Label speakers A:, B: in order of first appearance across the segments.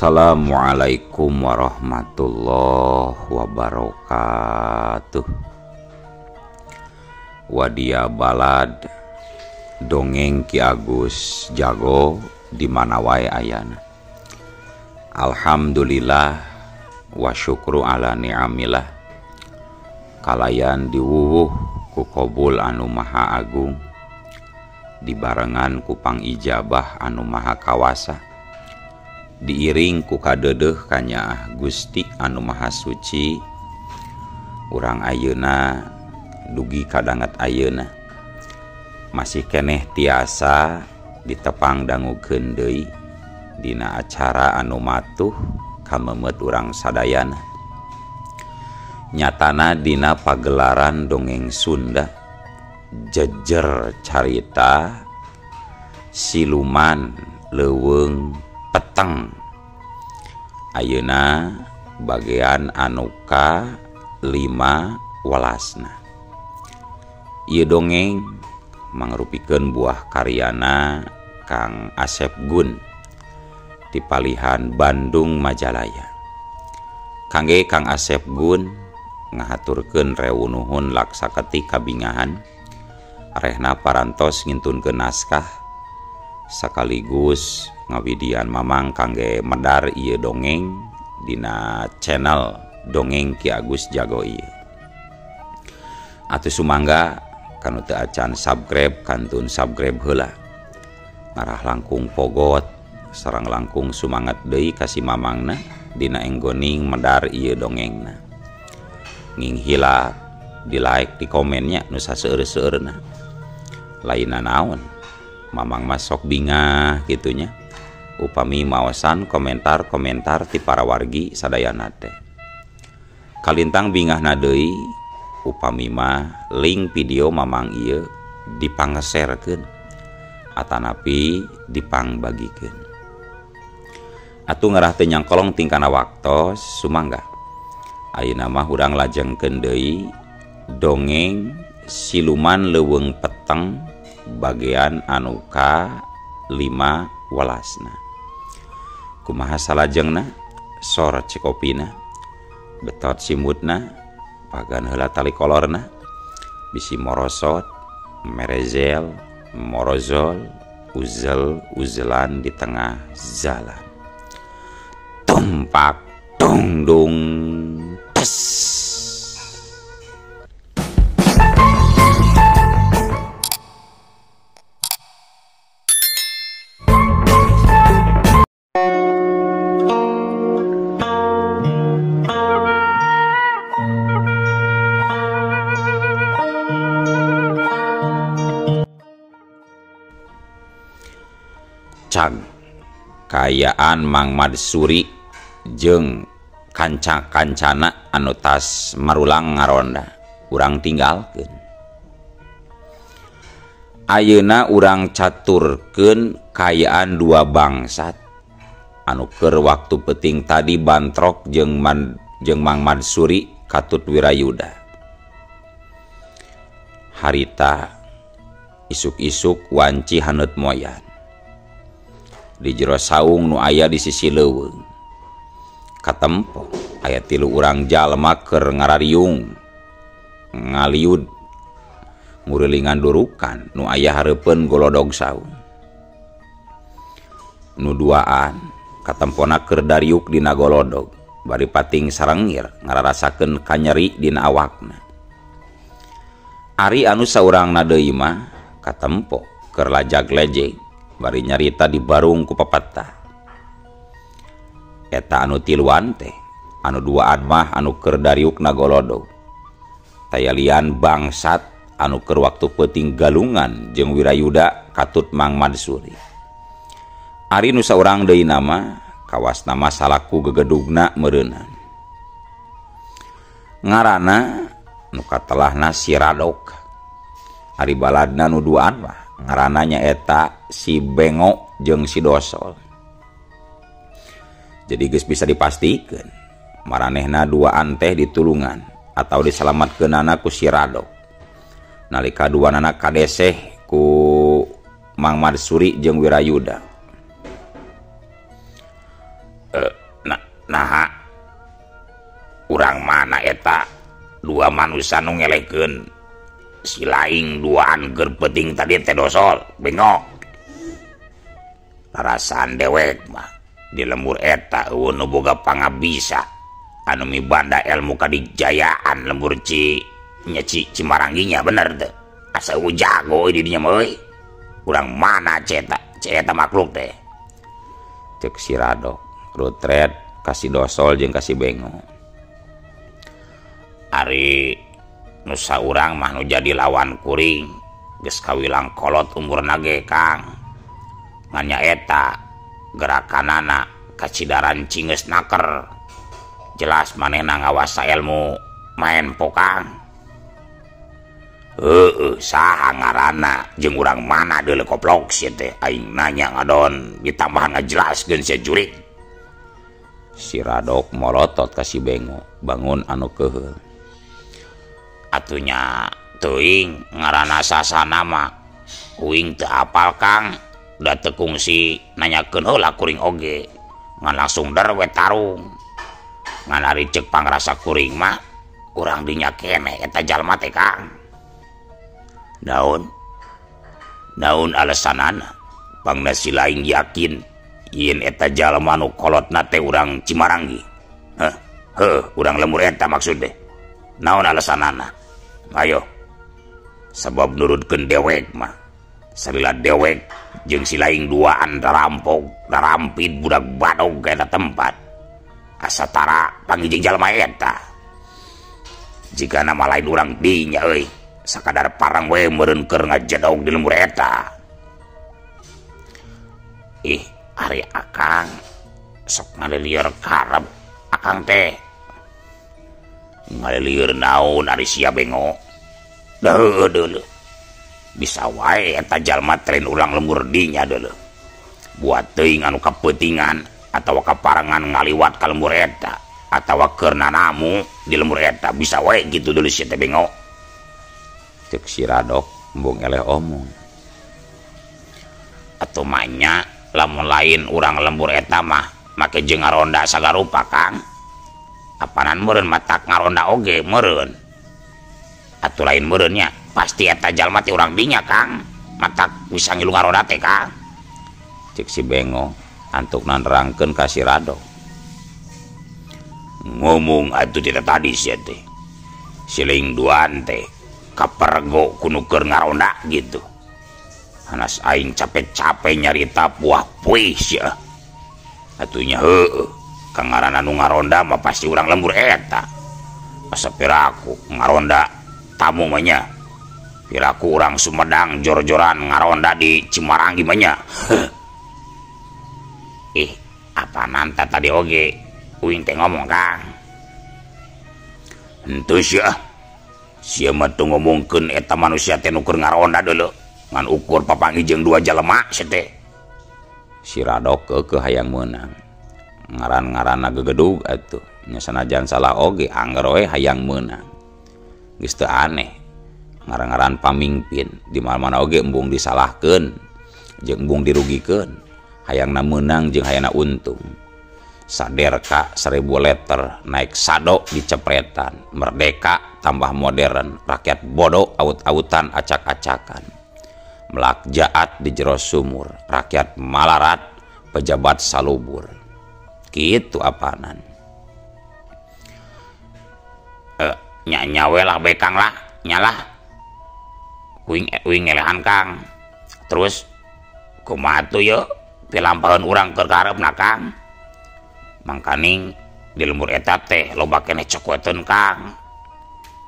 A: Assalamualaikum warahmatullahi wabarakatuh. Wadia balad dongeng Ki Agus Jago di mana wae ayana. Alhamdulillah wa syukru ala ni'amillah. Kalayan diwuwuh ku qabul anu maha agung, dibarengan ku pangijabah anu maha kawasa, diiring ku kadeudeuh kanya Gusti anu maha suci. Urang ayeuna dugi kadanget ayeuna masih keneh tiasa ditepang dangukeun deui dina acara anu matuh kamemet urang sadayana. Nyatana dina pagelaran dongeng Sunda jejer carita siluman leuweung peteng. Ayeuna bagian anu ka-5 ieu dongeng mangrupikeun buah karyana Kang Asep Gun di Palihan Bandung Majalaya. Kangge Kang Asep Gun ngahaturkeun rewuh-nuhun laksaketi kabingahan arehna parantos ngintunkeun naskah sakaligus ngawidian mamang kangge medar ieu dongeng dina channel dongeng Ki Agus Jago ieu. Atuh sumangga kanu teu acan subscribe kantun subscribe heula. Ngarah langkung pogot sareng langkung sumanget deui ka si mamangna dina enggoning medar ieu dongengna. Nging hilap di like di komennya nu saseueur-seueurna. Lainna naon mamang mah sok bingah gitunya upami maosan komentar-komentar ti para wargi sadayana teh. Kalintang bingahna deui upami mah link video mamang ieu dipanggeserkeun atanapi dipangbagikeun. Atuh ngarah teu nyangkolong tingkana waktos sumangga ayeuna mah urang lajengkeun deui dongeng siluman leuweung peteng bagian anu ka-15. Kumaha salajengna sor cikopina betot simutna pagan heula tali kolorna bisi morosot merezel morozol uzel-uzelan di tengah jalan tumpak dung dung tes. Cag kayaan Mang Madsuri jeung kanca-kancana anu tas marulang ngaronda urang tinggalkeun. Ayeuna urang caturkeun kayaan dua bangsat anu keur waktu peuting tadi bantrok jeung Mang Madsuri katut wirayuda. Harita isuk-isuk wanci haneut moyan di jero saung nu aya di sisi leuweung. Katempo aya 3 urang jalma keur ngarariung ngaliud ngurilingan durukan nu aya hareupeun golodog saung. Nu duaan katempona keur dariuk dina golodog bari pating sarengir ngararasakeun kanyeri dina awakna. Ari anu saurangna deui mah katempo keur lajag-lejeg bari nyarita di barung ku papatah. Eta anu tiluan teh anu duaan mah anu keur dariukna golodog tayalian bangsat anu keur waktu peuting galungan jeung wirayuda katut Mang Madsuri. Ari nu saurang deui nama kawasna mah salaku gegedugna meureunnan. Ngaranna nu katelahna si Radok. Ari baladna nu duaan mah ngaranna nyaeta si Bengo jeung si Dosol. Jadi geus bisa dipastikeun maranehna duaan teh ditulungan atau diselamatkeunana ku si Radok. Nalika duanana kadeseh ku Mang Madsuri jeung Wirayuda.
B: Nah urang mana eta dua manusia nu ngelekeun si laing duaan keur penting tadi teh dosol bengok rasaan dewek mah di lembur eta eueun nu boga pangabisa anu mibanda ilmu kadijayaan lembur Cimarangginya bener teh asa jago di dinya mah euy urang mana ceta makhluk teh
A: cek si Radok rutret kasih dosol jeung kasih bengok
B: ari nu saurang mah nu jadi lawan kuring geus kawilang kolot umurna ge Kang ngan nyaeta gerakanana kacidaran cingeus naker jelas manehna ngawasa ilmu main pokang saha ngaranna jeung urang mana deuleu koplok sia teh aing nanya ngadon ditambah ngajelaskeun sia jurig
A: si Radok molotot kasih bengok bangun anu keuheul
B: atunya teuing ngaranna sasana mah uing teu apal Kang da teu kungsi nanyakeun heula kuring oge ngan langsung der we tarung ngan ari ceuk pangrasa kuring mah urang dinya keneh eta jalma teh Kang naon alasanana pangna si laing yakin yen eta jalma nu kolotna teh urang Cimaranggi urang lembur eta maksud deh naon alasanana ayo sebab nurutkeun dewek mah sabila dewek jeung si laing duaan darampid budak badog ka eta tempat asatara pangijing jalma eta jika nama lain urang dinya euy sakadar parang we meureun keur ngajedog di lembur eta ari akang sok ngalilieur karep akang teh ngalilieur naon ari sia bengok deuleu bisa wae eta jalma tren urang lembur dinya deuleu buat teuing anu kapeutingan atawa kaparangan ngaliwat ka lembur eta atawa keur nanamu di lembur eta bisa wae kitu deuleu sia teh bengok
A: cek si Radok embung eleh omong
B: atuh manya lamun lain urang lembur eta mah make jeung ngaronda sagarupa Kang apanan meureun matak ngaronda oge meureun atuh lain meureunnya pasti eta jalma teh urang dinya Kang matak bisa ngilu ngaronda teh Kang
A: cek si Bengok antuk nerangkeun ka si Radok
B: ngomong atuh tidak tadi sia teh siling duaan teh kapergo kudu keur ngaronda gitu hanas aing capek-capek nyarita puah puih sia atunya heueuh kang ngaranna nu ngaronda mah pasti urang lembur eta asa piraku ngaronda tamu mah nya piraku urang Sumedang jor-joran ngaronda di Cimaranggi mah nya apa nanta tadi oge uing teh ngomong Kang henteu sia mah teu ngomongkeun eta manusia teh nu keur ngaronda deuleu ngan ukur papangi jeung dua jalema sia teh
A: si Radok keukeuh hayang meunang ngaran-ngaranna gegedug atuh nya sanajan salah oge angger we hayang meunang geus teu aneh ngaran-ngaran pamingpin di mana-mana oge embung disalahkeun jeung embung dirugikeun hayangna meunang jeung hayangna untung saderka 1000 letter naik sado dicepretan merdeka tambah modern rakyat bodoh aut-autan acak-acakan melak jaat di jero sumur rakyat malarat pejabat salubur kitu apanan nyawe lah bekang lah nyalah uing elehan Kang terus kumaha tuh yo pilampaheun urang keur kareupna Kang mangkaning di lembur eta teh loba keneh cokoteun Kang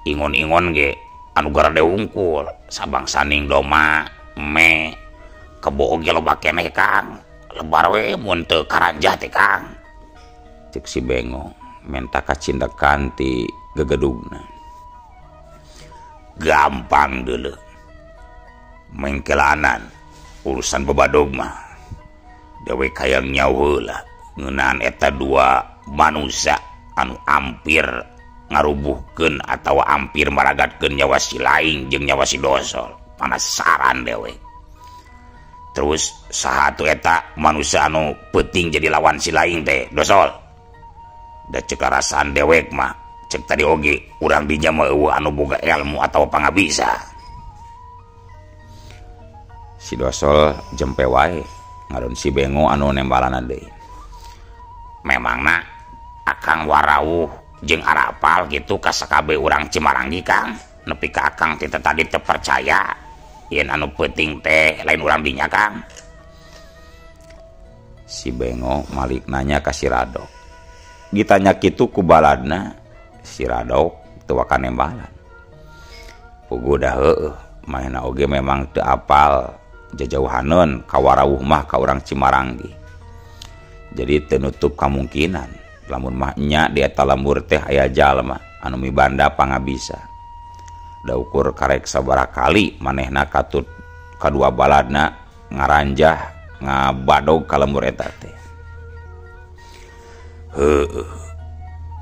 A: ingon-ingon ge anu garade wungkul sabang saning doma me kebo oge loba keneh Kang lebar we mun teu karanjah teh Kang cek si Bengok menta kacindekan ti gegedugna
B: gampang deuleu mengkelanan urusan babadog mah dewek hayang nyawa heula ngeunaan eta dua manusia anu ampir ngarubuhkeun atawa ampir maragatkeun nyawa si laing jeung nyawa si dosol panasaran dewe terus saha atuh eta manusia anu penting jadi lawan si laing teh dosol da cek rasaan dewek mah cek tadi oge urang dinya mah anu boga ilmu atau pangabisa.
A: Si Dosol jempe wae ngaron si Bengo anu nembalana deui.
B: Memangna akang warawuh jeung arapal gitu ka sakabe urang Cimaranggi Kang, nepi ka akang teh tadi teu percaya yen anu penting teh lain urang dinya Kang.
A: Si Bengo malik nanya ka si Radok. Ditanya kitu ku baladna, si Radok teu waka nembalan. Puguh da heueuh, mahena oge memang teu apal jajauhaneun ka warawuh mah ka urang Cimaranggi. Jadi teu nutup kemungkinan lamun mah nya di eta lembur teh aya jalma anu mibanda pangabisa. Da ukur karek sabaraha kali manehna katut kadua baladna ngaranjah ngabadog ka lembur eta teh.
B: Heueuh,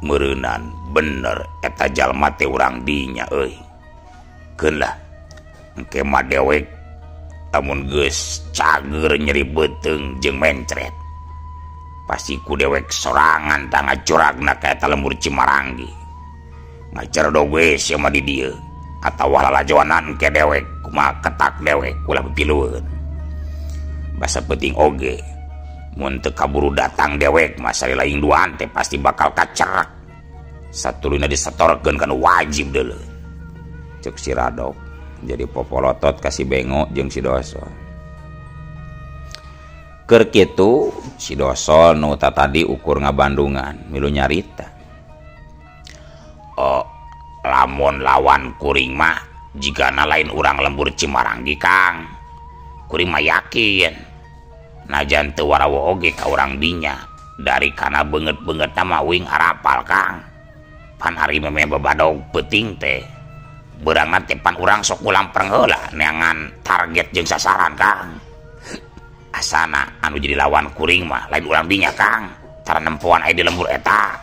B: meureunan bener eta jalma teh urang dinya euy. Keun lah engke mah dewek lamun geus cager nyeri beuteung jeung mencret pasti ku dewek sorangan da ngacuragna ka eta lembur Cimaranggi. Ngajar doge sia mah di dieu atawa lalajoanan ke dewek kumaha ketak dewek ulah pipilueun. Basa penting oge mun teu kaburu datang dewek mah sari laing duaan teh pasti bakal kacerak. Satuluna disetorkeun kana wajib deuleu. Cek si Radok jadi popolotot ka si Bengo jeung si Dosol. Keur kitu si Dosol nu tadi ukur ngabandungan milu nyarita. Oh, lamun lawan kuring mah jigana lain urang lembur Cimaranggi Kang. Kuring mah yakin najan teu warawuh oge ka urang dinya dari kana beungeut-beungeutna mah wing arapal Kang. Pan ari meme babadog peuting teh beurangna teh pan urang sok ulampreng heula neangan target jeung sasaran Kang. Asana anu jadi lawan kuring mah lain urang dinya Kang, cara nempoan aya di lembur eta.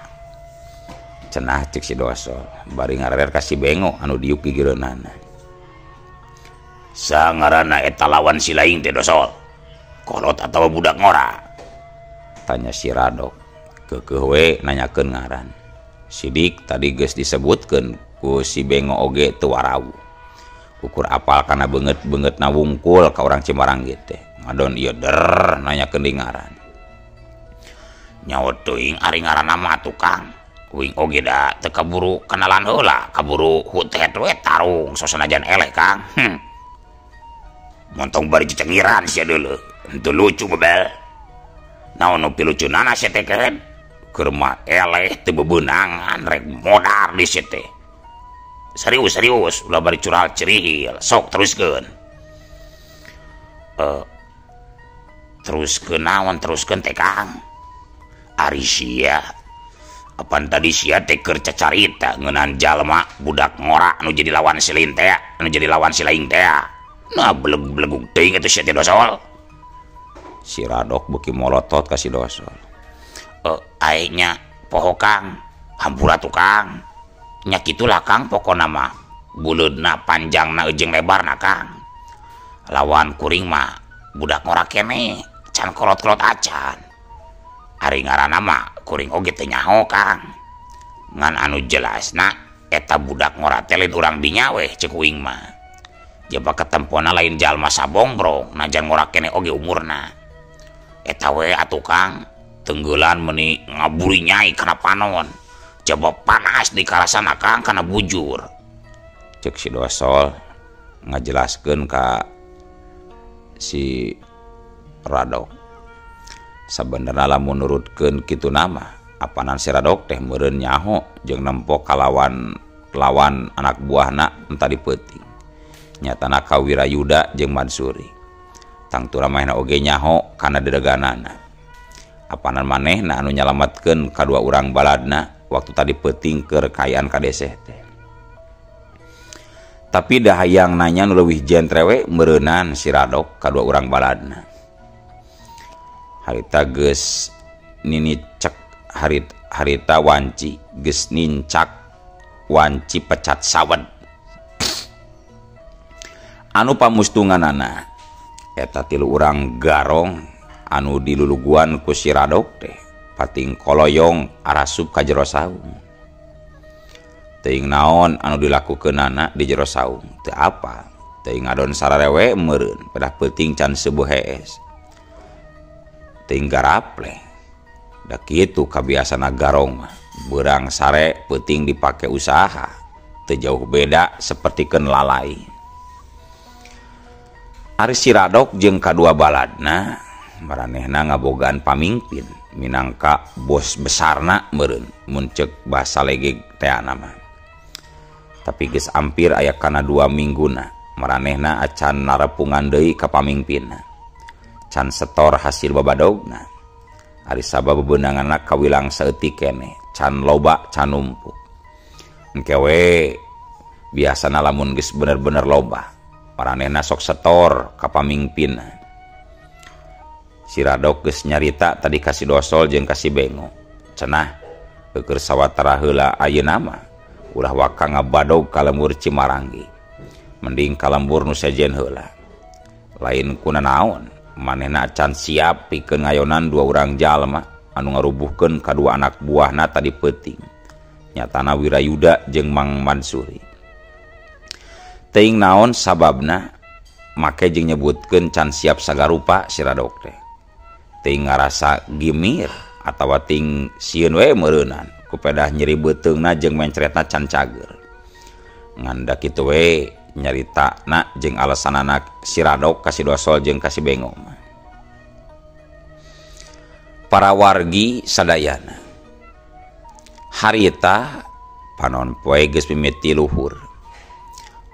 A: Cenah cek si Dosol bari ngarerer ka si Bengo anu diuk gigireunana.
B: Sangarana eta lawan si laing teh Dosol? Kolot atawa budak ngora?
A: Tanya si Radok. Keukeuh we nanyakeun ngaran. Sidik tadi geus disebutkeun ku si Bengo oge teu warawuh. Ukur apal kana beungeut-beungeutna wungkul ka urang Cimaranggi teh. Ngadon ieu der nanyakeun deui ngaran.
B: Nyaho teuing ari ngaranna mah tukang. Wing oge da teu kaburu kenalan heula, kaburu hutet we tarung sosanajan eleh Kang. Montong bari cecengiran sia deuleu. Henteu lucu bebel. Naon nu pilucunana sia teh keren? Keur mah eleh teu bebeunangan rek modar di sia teh. Serius ulah bari cural cerihil, sok teruskeun. Teruskeun naon teruskeun teh Kang? Ari sia apan tadi sia teh keur cacarita ngeunaan jalma budak ngora anu jadi lawan si lain teh, anu jadi lawan si laing teh. Nah beleg-belegug teuing atuh sia teh Dosol.
A: Si Radok beuki molotot ka si Dosol.
B: Aing nya poho Kang, hampura tuh Kang. Nya kitulah Kang pokona mah. Buleudna panjangna jeung lebarna Kang. Lawan kuring mah budak ngora kene, can kolot-kolot acan. Ari ngaranna mah kuring oge teu nyaho Kang. Ngan anu jelasna eta budak ngora teh lain urang dinya weh ceuk uing mah. Jaba ketempona lain jalma sabongbrong, najan ngora kene oge umurna. Eta we atuh Kang, tenggelan meuni ngaburi nyai kana panon. Jaba panas di karasana Kang kana bujur.
A: Cek si Dosol ngajelaskeun ka si Radok. Sabenerna lamun nurutkeun kitu nama, apanan si Radok teh meureun nyaho jeung nempo kalawan lawan anak buahna entah dipeuting. Nyatana ka Wirayuda jeung Mansuri. Tangtura mahna oge nyaho kana dedeganana. Apanan manehna anu nyalametkeun kadua urang baladna waktu tadi peuting keur kaayaan kadeseh teh. Tapi dah hayang nanya nu leuwih jentrewe meureunan si Radok kadua urang baladna. Harita geus ninicek harita wanci geus nincak wanci pecat sawed. Anu pamustunganana eta 3 urang garong anu diluluguan ku si Radok teh pating koloyong arasup ka jero saung. Teuing naon anu dilakukeunana di jero saung teu apa, teuing ngadon sararewe meureun pedah peuting can seueuh hees. Teuing garaple da kitu kabiasana garong mah beurang sare peuting dipake usaha teu jauh beda sapertikeun lalai. Ari si Radok jeung kadua baladna maranehna ngabogaan pamingpin minangka bos besarna meureun mun ceuk basa legeg teana mah. Tapi geus ampir aya kana 2 mingguna maranehna acan narepungan deui ka pamingpinna. Can setor hasil babadogna. Ari sabab bebeunanganna kawilang saeutik keneh, can loba can numpuk. Engke we biasana lamun geus bener-bener loba maranehna sok setor ka pamingpinna. Si Radok geus nyarita tadi ka si Dosol jeung ka si Bengo. Cenah keur sawatara heula ayeuna mah ulah waka ngabadog ka lembur Cimaranggi. Mending ka lembur nu sejen heula. Lain kunaon manehna can siap pikeun ngayonan 2 urang jalma anu ngarubuhkeun kadua anak buahna tadi peuting. Nyatana Wirayuda jeung Mang Mansuri. Teuing naon sababna make jeung nyebutkeun can siap sagarupa si Radok teh. Teuing ngarasa gimir atawa ting sieun we meureunan ku pedah nyeri beuteungna jeung mencretna can cager. Ngan da kitu we nyaritana jeung alesanana si Radok ka si Dosol jeung ka si Bengo. Para wargi sadayana harita panon poe geus mimiti luhur.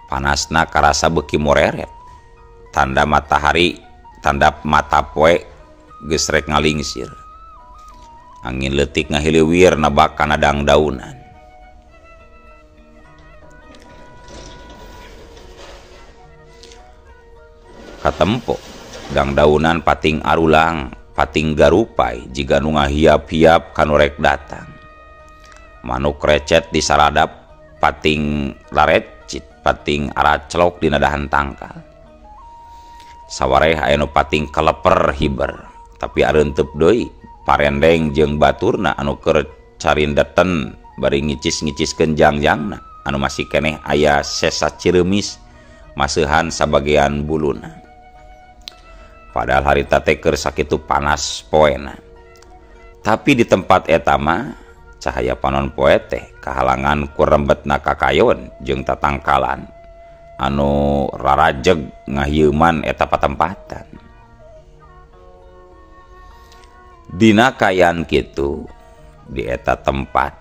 A: Panasna karasa beuki moreret. Tanda matahari, tanda mata poe geus rek ngalingsir. Angin leutik ngahiliwir nebak kana dangdaunan. Katempo dangdaunan pating arulang, pating garupai jiga nu ngahiap-hiap kanu rek datang. Manuk recet disaradap pating larecit, pating araclok dina dahan tangkal. Sawareh aya nu pating kaleper hiber, tapi areuteup deui parendeng jeung baturna anu keur carindeten bari ngicis-ngiciskeun jangjangna anu masih keneh aya sesa ciremis maseuhan sabagean buluna. Padahal harita teh keur sakitu panas poena. Tapi di tempat eta mah cahaya panon poe teh kahalangan ku rembetna kakayon jeung tatangkalan anu rarajeg ngahieuman eta patempatan. Dina kayan kitu di eta tempat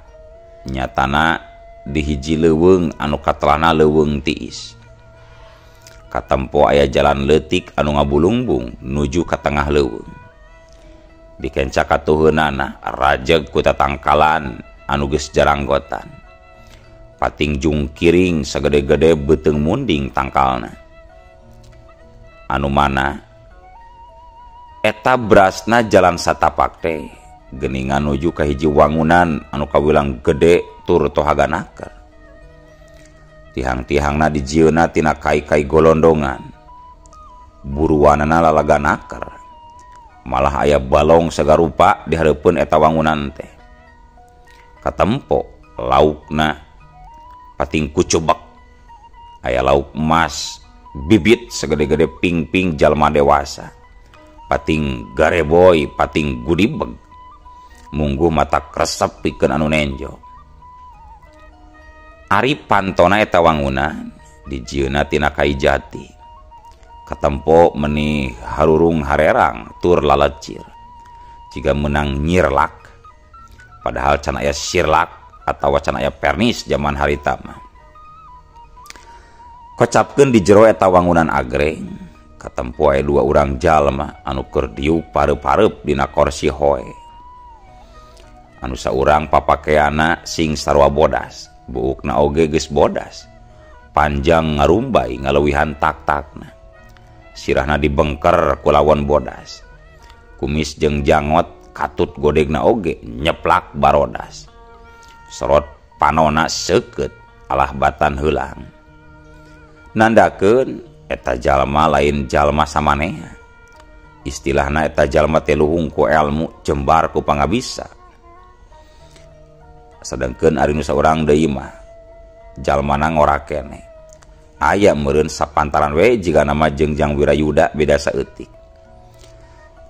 A: nyatana di hiji leuweung anu katelana leuweung tiis. Katempo aya jalan leutik anu ngabulungbung nuju ka tengah leuweung. Di kenca katuheunana rajeg ku tatangkalan anu geus jaranggotan. Pating jungkiring sagede-gede beuteung munding tangkalna. Anu mana eta berasna jalan satapak teh geuningan nuju ka hiji wangunan anu kawilang gede tur tohaganaker. Tihang-tihangna dijieuna tina kai-kai golondongan. Buruanana lalaganaker. Malah aya balong sagarupa di hareupeun eta wangunan teh. Katempo laukna pating kucubek. Aya lauk emas bibit segede-gede ping-ping jalma dewasa. Pating gareboy, pating gudibeg. Mungguh mata kresep pikeun anu nenjo. Ari pantona eta wangunan dijieuna tina kai jati. Katempo meuni harurung harerang tur lalecir. Jiga meunang nyirlak. Padahal can aya sirlak atawa can aya pernis zaman harita mah. Kocapkeun di jero eta wangunan agreng, katempo aya 2 urang jalma anu keur diuk pareup-pareup dina kursi hoe. Anu saurang papakeana sing sarua bodas, buukna oge geus bodas. Panjang ngarumbai ngaleuwihan tak-takna. Sirahna dibengker ku lawan bodas. Kumis jeung jangot katut godegna oge nyeplak barodas. Sorot panona seukeut alah batan heulang. Nandakeun eta jalma lain jalma samaneha. istilahna eta jalma teh luhung ku ilmu jembar ku pangabisa. Sedengkeun ari nu saurang deui mah jalmana ngora keneh aya meureun sapantaran we jiga nama Jengjang Wirayuda beda saeutik.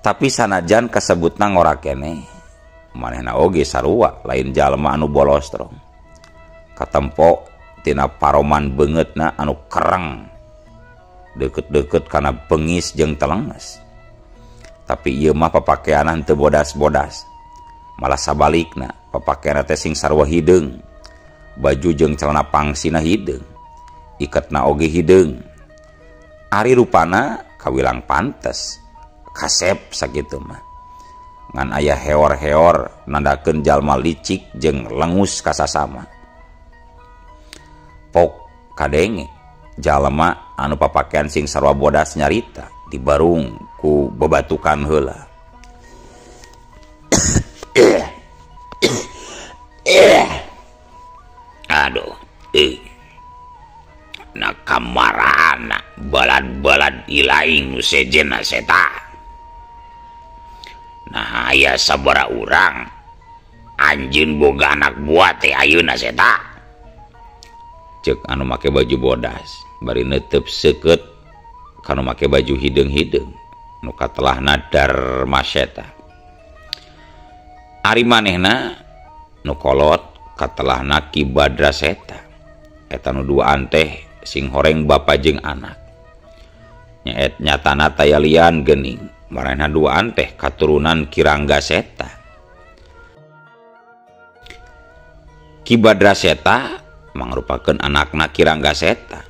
A: Tapi sanajan kasebutna ngora keneh manehna oge sarua lain jalma anu bolostrong katempo tina paroman beungeutna anu kereng deukeut-deukeut kana bengis jeung telenges. Tapi ieu mah papakeanan teu bodas-bodas, malah sabalikna papakeana teh sing sarua hideung, baju jeung celana pangsina hideung, iketna oge hideung. Ari rupana kawilang pantes, kasep sakitu mah. Ngan aya heor-heor nandakeun jalma licik jeung lengus kasasama. Pok kadenge jalma anu papakean sing sarua bodas nyarita dibarung ku bebatukan heula.
B: Aduh, nakamarana balad-balad ilaing nu sejenna seta. Nah aya sabaraha urang anjeun boga anak buah teh ayeuna seta.
A: Cek anu make baju bodas bari neuteup seukeut kanu make baju hideung-hideung nu katelahna Darmaseta. Ari manehna nu kolot katelahna Ki Badraseta. Eta nu duaan teh sing horeng bapa jeung anak. Nyaet nyatana taya lian geuning manehna duaan teh katurunan Ki Ranggaseta. Ki Badraseta mangrupakeun anakna Ki Ranggaseta.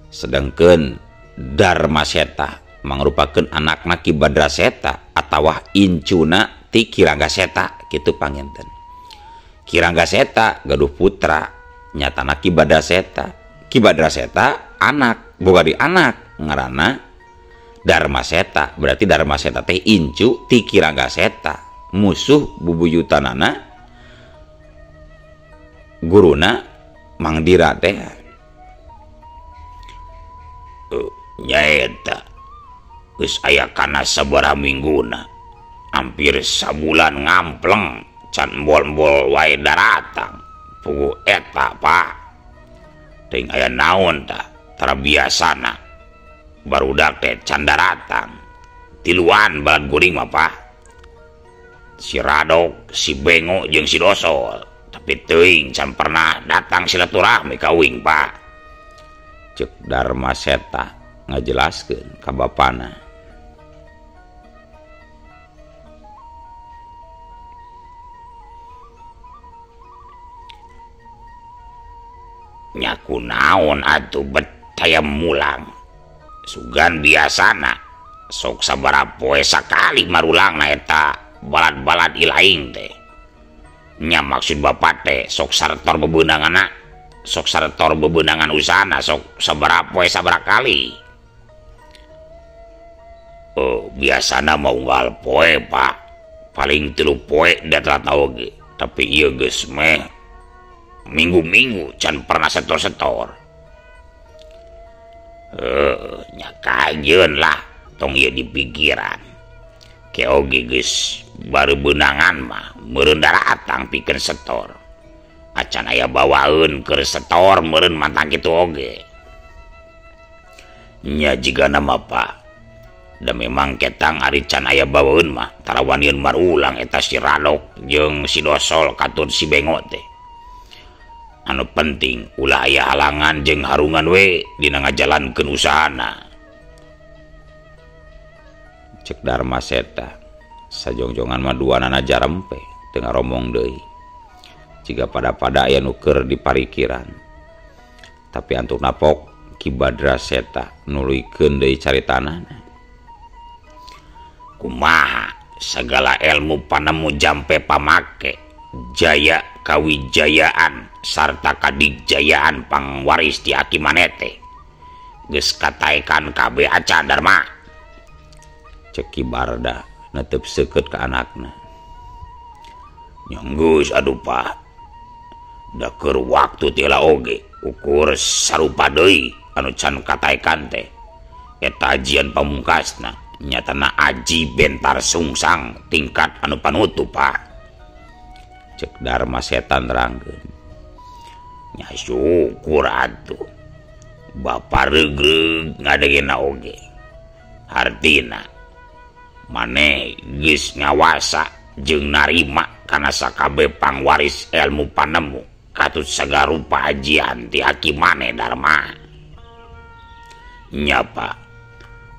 A: Sedengkeun Darmaseta mangrupakeun anakna Ki Badraseta atawa incuna ti Ki Ranggaseta kitu panginten. Ki Ranggaseta gaduh putra nyatana Ki Badraseta. Ki Badraseta anak boga di anak ngaranna Darmaseta, berarti Darmaseta teh incu ti Ki Ranggaseta, musuh bubuyutanana guruna Mangdira teh.
B: Nyaeta geus aya kana sabaraha mingguna hampir sabulan ngampleng can embol-embol wae daratang pugu eta Pak. Teuing aya naon tah tara biasana barudak teh can daratang tiluan balad guring mah Pak. Si Radok, si Bengo jeung si Dosol, tapi teuing can pernah datang silaturahmi ka uing Pak.
A: Cek Darmaseta ngajelaskeun ka bapana.
B: Nyaku naon atuh bet hayam mulang. Sugan biasana sok sabaraha poe sakali marulangna eta balad-balad ilaing teh. Nya maksud bapak teh sok sartor bebeunanganna, sok sartor bebeunangan usahana sok sabaraha poe sabaraha kali. Oh, biasana mau unggal poe Pak, paling 3 poe datang oge. Tapi ieu geus meh minggu-minggu can pernah setor-setor. Nya kajeun lah tong ieu dipikiran. Ke oge geus baru beunangan mah meureun daratang pikeun setor. Acan aya bawaeun keur setor meureun mantang kitu oge. Nya jiga nama Pak. Da memang ketang ari can aya bawaeun mah tarawanieun marulang eta si Radok jeung si Dosol katun si Bengo teh. Anu penting ulah aya halangan jeung harungan we dina ngajalankeun usahana.
A: Cek Darmaseta sajongjongan mah duanana jarempe teu ngaromong deui. Jiga pada-pada aya nu keur diparikiran. Tapi antuk napok Ki Badraseta nuluykeun deui caritanana.
B: Kumaha segala ilmu panemu jampe pamake jaya kawijayaan sarta kadigjayaan pangwaris ti aki manete geus kataekan kabeh acan Darma.
A: Cek Ki Barda netep seukeut ka anakna.
B: Nyonggus aduh Pak, da keur waktu tila oge ukur sarupa deui anu can kataekan teh eta ajian pamungkasna nyatana aji bentar sungsang tingkat anu panutup Pak.
A: Cek Darma Setan terangkeun.
B: Nya syukur atuh Bapak regreg ngadegena oge. Artina maneh geus ngawasa jeung narima kana sakabeh pangwaris ilmu panemu katut sagarupa ajian ti Hakim maneh Darma. Nya Pak,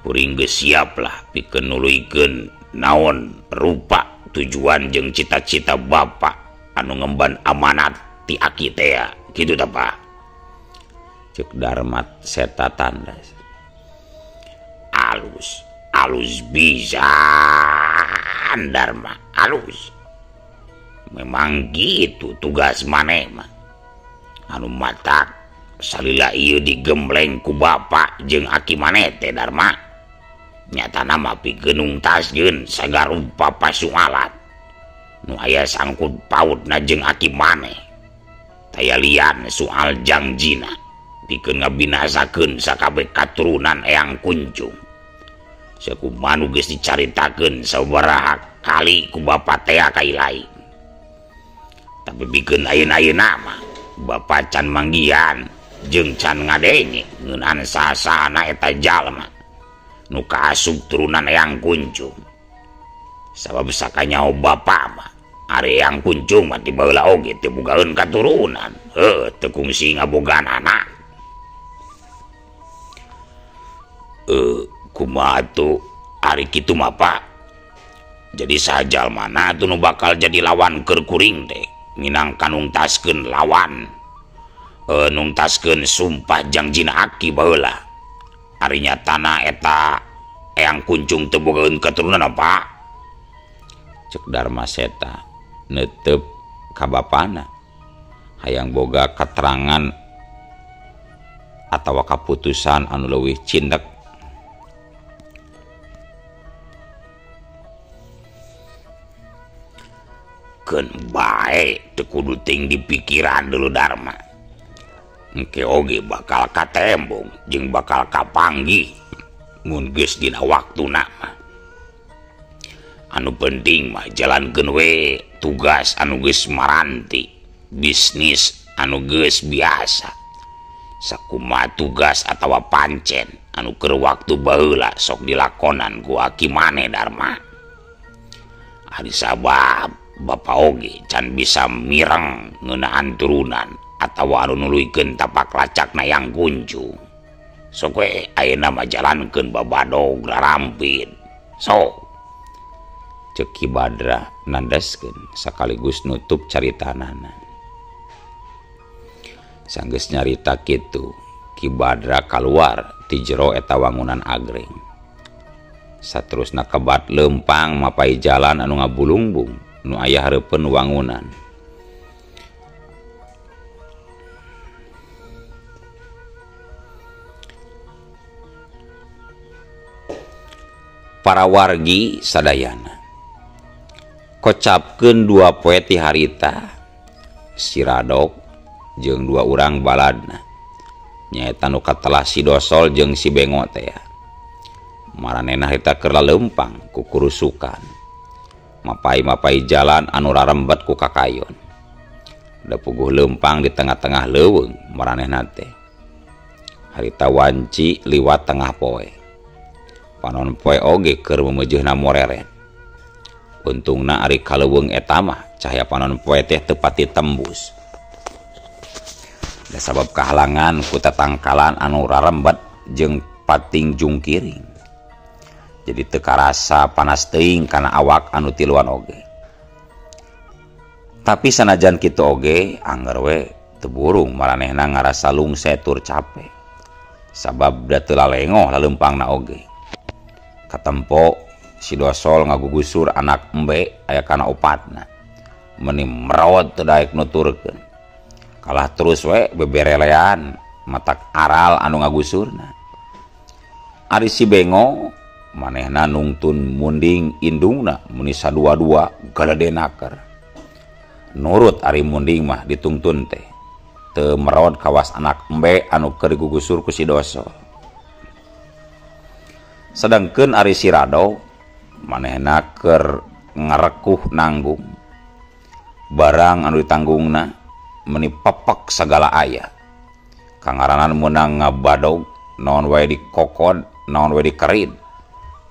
B: kuring geus siap lah pikeun nuluykeun naon rupa tujuan jeung cita-cita Bapak anu ngemban amanat ti aki teh kitu tah Pak.
A: Cek Darma Seta tandas.
B: Alus bisa Darma, alus. Memang gitu tugas maneh mah. Anu matak salila ieu digembleng ku Bapak jeung aki maneh teh Darma. Nyatana mah pikeun nungtaskeun sagarupa pasualat nu aya sangkut pautna jeung aki maneh. Taya lian soal jangjina pikeun ngabinasakeun sakabeh katurunan Eyang Kuncung. Sakumanu geus dicaritakeun sabaraha kali ku Bapak teh kai lain. Tapi pikeun ayeuna mah Bapak can manggihan jeung can ngadenge ngeunaan saha-sahana eta jalma nu kaasup turunan Eyang Kuncung. Sabab sakanyaho Bapak mah ari Eyang Kuncung mah ti baheula oge teu bogaeun katurunan, teu kungsi ngabogaan anak. Kumaha tuh ari kitu mah Pak. Jadi sajal mana tuh nu bakal jadi lawan keur kuring teh minangka nungtaskeun lawan, nungtaskeun sumpah jangjina aki baheula. Ari nyatana eta Eyang Kuncung teu bogaeun katurunan Pak.
A: Cek Darma Seta neuteup ka bapana hayang boga keterangan atawa kaputusan anu leuwih cindek.
B: Keun bae teu kudu ting di pikiran dulu Darma. Engke oge bakal katembong jeung bakal kapanggih mun geus dina waktuna mah. Anu penting mah jalankeun we tugas anu geus maranti, bisnis anu geus biasa. Sakumaha tugas atawa pancen anu keur waktu baheula sok dilakonan ku aki maneh Darma. Ari sabab Bapak oge can bisa mireng ngeunaan turunan atawa anu nuluykeun tapak lacakna Eyang Kuncung. Sok we ayeuna mah jalankeun babadog rarampin. Sok
A: Cek Ki Badra nandaskeun sakaligus nutup caritanana. Sanggeus nyarita kitu, Ki Badra kaluar ti jero eta wangunan agreng. Saterusna kebat lempang mapai jalan anu ngabulungbung nu aya hareupeun wangunan. Para wargi sadayana kocapkeun dua poe ti harita si Radok jeung dua urang baladna nyaeta nu katelah si Dosol jeung si Bengo teh. Maranehna harita keur laleumpang ku kurusukan mapai-mapai jalan anu rarembet ku kakayon. Da puguh leumpang di tengah-tengah leuweung maranehna teh. Harita wanci liwat tengah poe. Panon poe oge keur memeujeuhna moreret. Untungna ari kaleuweung eta mah cahaya panon poe teh teu pati tembus. Da sabab kahalangan ku tatangkalan anu rarembet jeung pating jungkiring. Jadi teu karasa panas teuing kana awak anu tiluan oge. Tapi sanajan kitu oge angger we teu burung maranehna ngarasa lungse tur capek. Sabab da teu lalengoh laleumpangna oge. Katempo si Dosol ngagugusur anak embe aya kana opatna. Meuni merawat teu daek nuturkeun. Kalah terus we beberelean matak aral anu ngagusurna. Ari si Bengo manehna nungtun munding indungna muni sadua-dua galadenaker. Nurut ari munding mah ditungtun teh teu merod kawas anak embe anu keur digugusur ku si Dosol. sedangkan Ari Sirado manehna keur ngarekuh nanggung barang anu ditanggungna meni pepek segala aya kangaranan meunang ngabadog naon wae dikokod naon wae dikerin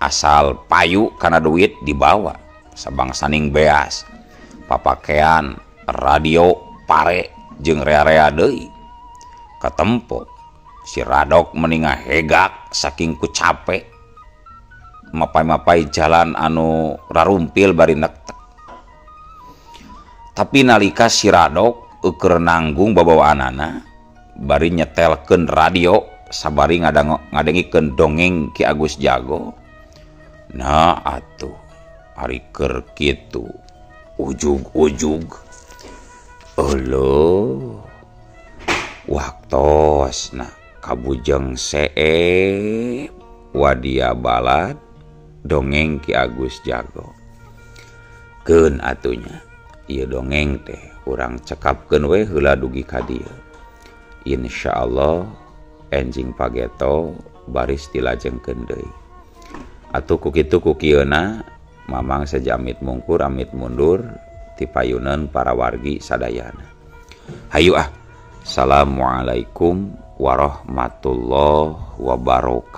A: asal payu kana duit dibawa sabang saning beas papakean radio pare jeung rea-rea deui katempo si Radok meni ngahegak saking ku capek mapai-mapai jalan anu rarumpil bari nektek. Tapi nalika si Radok keur nanggung babawaanana bari nyetelkeun radio sabari ngadengikeun dongeng Ki Agus Jago. Nah atuh ari keur kitu ujug-ujug eueuh waktosna kabujeng see wadia balad dongeng Ki Agus Jago. Keun atunya ieu dongeng teh urang cekapkeun we heula dugi ka dieu. Insyaallah enjing pageto baris dilajengkeun deui. Atuh ku kitu ku kieuna mamang sajamit mungkur amit mundur ti payuneun para wargi sadayana. Hayu ah. Assalamualaikum warahmatullahi wabarakatuh.